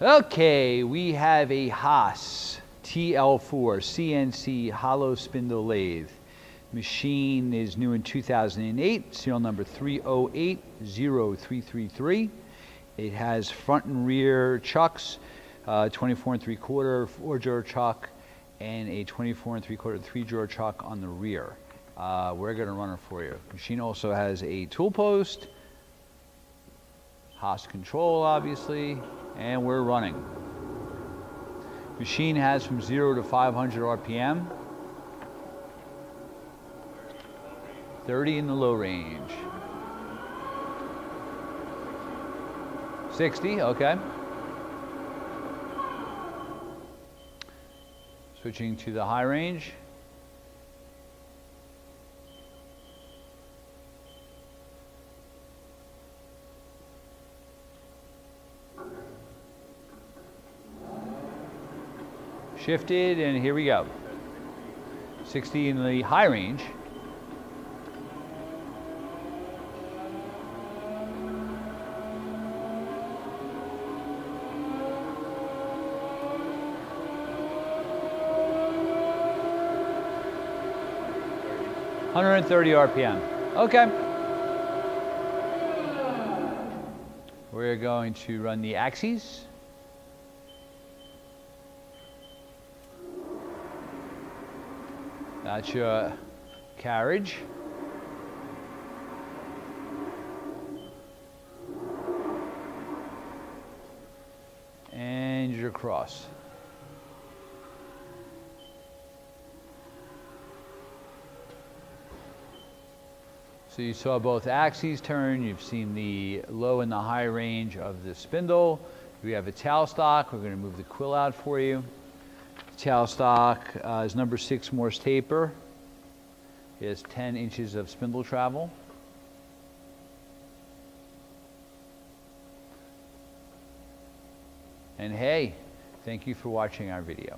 Okay, we have a Haas TL-4 CNC hollow spindle lathe. Machine is new in 2008, serial number 3080333. It has front and rear chucks, 24 3/4 4-drawer chuck, and a 24 3/4 3-drawer chuck on the rear. We're going to run it for you. Machine also has a tool post, Haas control obviously, and we're running. Machine has from 0 to 500 RPM, 30 in the low range. 60, okay. Switching to the high range. Shifted, and here we go. 60 in the high range. (130 RPM). Okay. We're going to run the axes. That's your carriage. And your cross. So you saw both axes turn. You've seen the low and the high range of the spindle. We have a tailstock. We're going to move the quill out for you. Tailstock is number 6 Morse taper. It has 10 inches of spindle travel. And hey, thank you for watching our video.